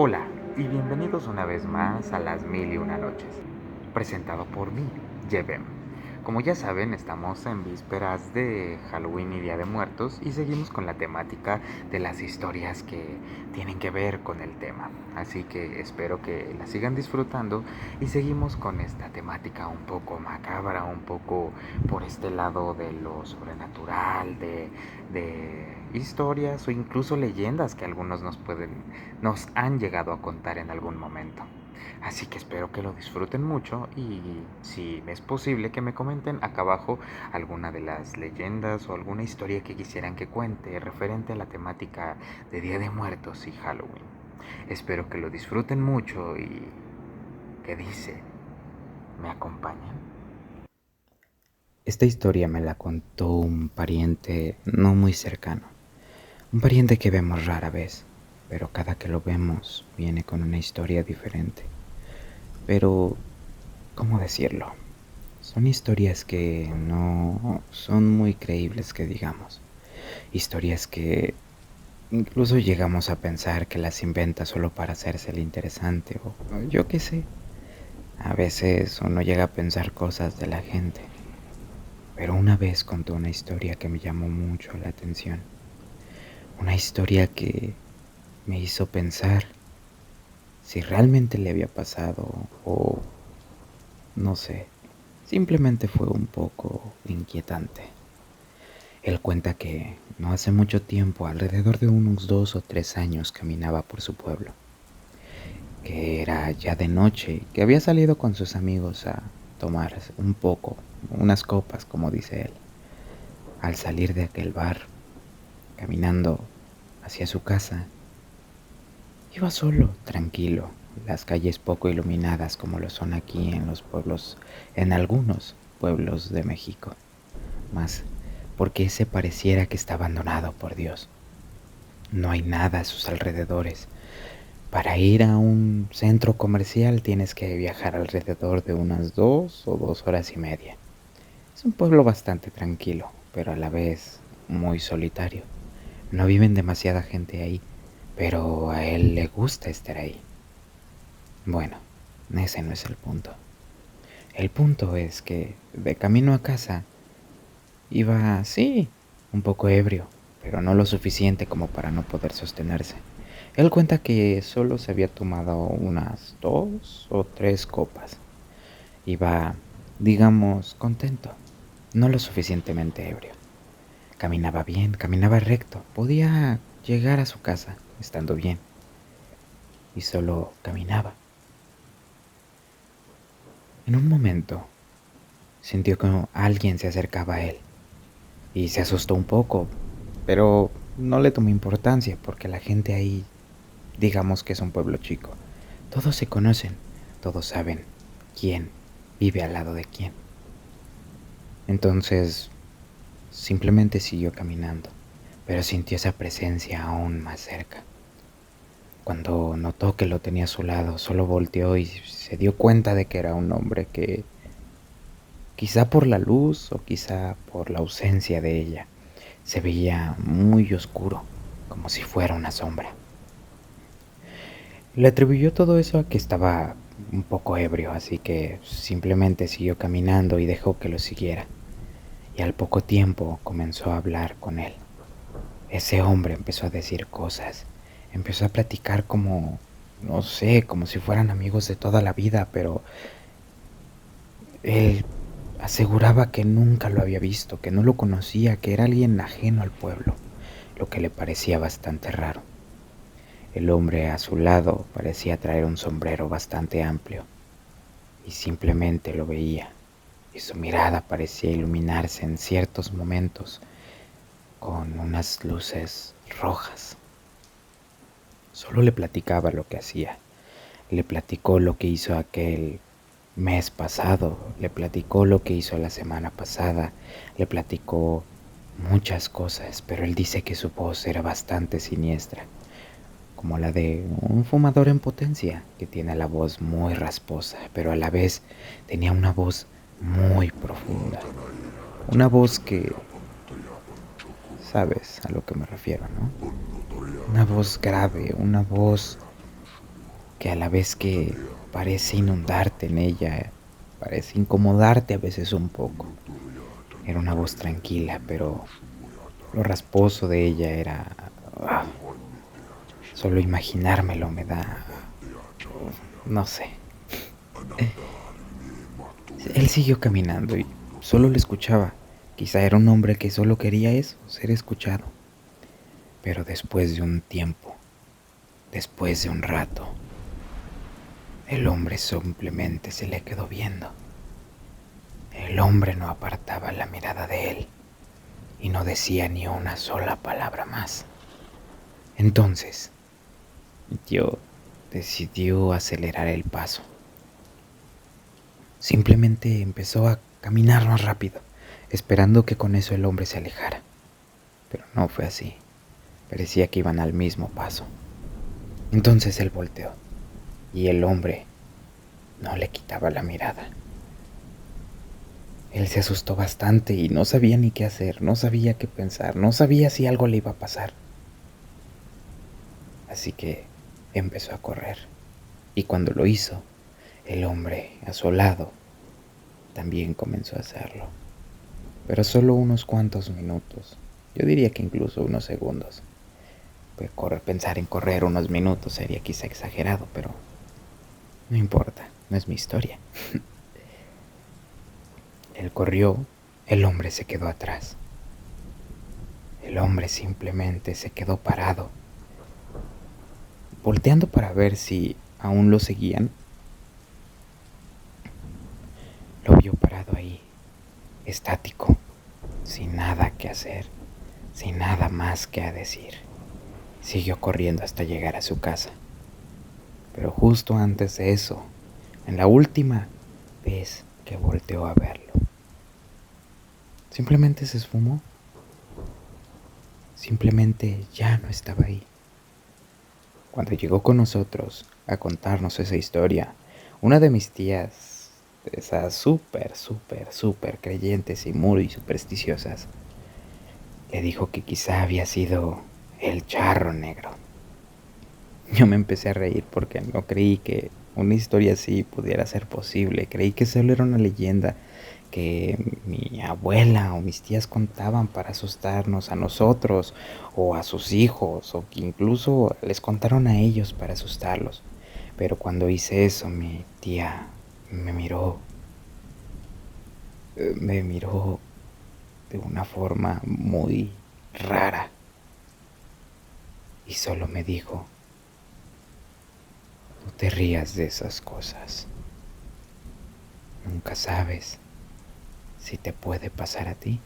Hola y bienvenidos una vez más a Las Mil y Una Noches, presentado por mí, Jebem. Como ya saben, estamos en vísperas de Halloween y Día de Muertos y seguimos con la temática de las historias que tienen que ver con el tema. Así que espero que la sigan disfrutando y seguimos con esta temática un poco macabra, un poco por este lado de lo sobrenatural, de historias o incluso leyendas que algunos nos han llegado a contar en algún momento. Así que espero que lo disfruten mucho y si es posible que me comenten acá abajo alguna de las leyendas o alguna historia que quisieran que cuente referente a la temática de Día de Muertos y Halloween. Espero que lo disfruten mucho y ¿qué dice? ¿Me acompañan? Esta historia me la contó un pariente no muy cercano, un pariente que vemos rara vez, pero cada que lo vemos viene con una historia diferente. Pero, ¿cómo decirlo? Son historias que no son muy creíbles, que digamos. Historias que incluso llegamos a pensar que las inventa solo para hacerse el interesante o yo qué sé. A veces uno llega a pensar cosas de la gente. Pero una vez contó una historia que me llamó mucho la atención. Una historia que me hizo pensar si realmente le había pasado o no sé, simplemente fue un poco inquietante. Él cuenta que no hace mucho tiempo, alrededor de unos 2 o 3 años, caminaba por su pueblo, que era ya de noche, que había salido con sus amigos a tomar un poco, unas copas, como dice él. Al salir de aquel bar, caminando hacia su casa, iba solo, tranquilo, las calles poco iluminadas como lo son aquí en los pueblos, en algunos pueblos de México, más porque ese pareciera que está abandonado por Dios. No hay nada a sus alrededores. Para ir a un centro comercial tienes que viajar alrededor de unas 2 o 2 horas y media. Es un pueblo bastante tranquilo, pero a la vez muy solitario. No viven demasiada gente ahí, pero a él le gusta estar ahí. Bueno, ese no es el punto. El punto es que de camino a casa iba, sí, un poco ebrio, pero no lo suficiente como para no poder sostenerse. Él cuenta que solo se había tomado unas 2 o 3 copas. Iba, digamos, contento, no lo suficientemente ebrio. Caminaba bien, caminaba recto, podía llegar a su casa estando bien, y solo caminaba. En un momento sintió que alguien se acercaba a él y se asustó un poco, pero no le tomó importancia porque la gente ahí, digamos que es un pueblo chico. Todos se conocen, todos saben quién vive al lado de quién. Entonces, simplemente siguió caminando, pero sintió esa presencia aún más cerca. Cuando notó que lo tenía a su lado, solo volteó y se dio cuenta de que era un hombre que, quizá por la luz o quizá por la ausencia de ella, se veía muy oscuro, como si fuera una sombra. Le atribuyó todo eso a que estaba un poco ebrio, así que simplemente siguió caminando y dejó que lo siguiera. Y al poco tiempo comenzó a hablar con él. Ese hombre empezó a decir cosas, empezó a platicar como, no sé, como si fueran amigos de toda la vida, pero él aseguraba que nunca lo había visto, que no lo conocía, que era alguien ajeno al pueblo, lo que le parecía bastante raro. El hombre a su lado parecía traer un sombrero bastante amplio y simplemente lo veía, y su mirada parecía iluminarse en ciertos momentos con unas luces rojas. Solo le platicaba lo que hacía, le platicó lo que hizo aquel mes pasado, le platicó lo que hizo la semana pasada, le platicó muchas cosas, pero él dice que su voz era bastante siniestra, como la de un fumador en potencia, que tiene la voz muy rasposa, pero a la vez tenía una voz muy profunda, una voz que, sabes a lo que me refiero, ¿no? Una voz grave, una voz que a la vez que parece inundarte en ella, parece incomodarte a veces un poco. Era una voz tranquila, pero lo rasposo de ella era... ah, solo imaginármelo me da... no sé. Él siguió caminando y solo le escuchaba. Quizá era un hombre que solo quería eso, ser escuchado. Pero después de un tiempo, después de un rato, el hombre simplemente se le quedó viendo. El hombre no apartaba la mirada de él y no decía ni una sola palabra más. Entonces, mi tío decidió acelerar el paso. Simplemente empezó a caminar más rápido, esperando que con eso el hombre se alejara. Pero no fue así. Parecía que iban al mismo paso. Entonces él volteó y el hombre no le quitaba la mirada. Él se asustó bastante y no sabía ni qué hacer, no sabía qué pensar, no sabía si algo le iba a pasar. Así que empezó a correr. Y cuando lo hizo, el hombre a su lado también comenzó a hacerlo. Pero solo unos cuantos minutos. Yo diría que incluso unos segundos. Pues pensar en correr unos minutos sería quizá exagerado, pero no importa, no es mi historia. Él corrió, el hombre se quedó atrás. El hombre simplemente se quedó parado, volteando para ver si aún lo seguían. Lo vio parado ahí, estático, sin nada que hacer, sin nada más que decir. Siguió corriendo hasta llegar a su casa. Pero justo antes de eso, en la última vez que volteó a verlo, simplemente se esfumó. Simplemente ya no estaba ahí. Cuando llegó con nosotros a contarnos esa historia, una de mis tías, de esas súper creyentes y muy supersticiosas, le dijo que quizá había sido el charro negro. Yo me empecé a reír porque no creí que una historia así pudiera ser posible. Creí que solo era una leyenda que mi abuela o mis tías contaban para asustarnos a nosotros o a sus hijos, o que incluso les contaron a ellos para asustarlos. Pero cuando hice eso, mi tía me miró de una forma muy rara y solo me dijo: no te rías de esas cosas. Nunca sabes si te puede pasar a ti.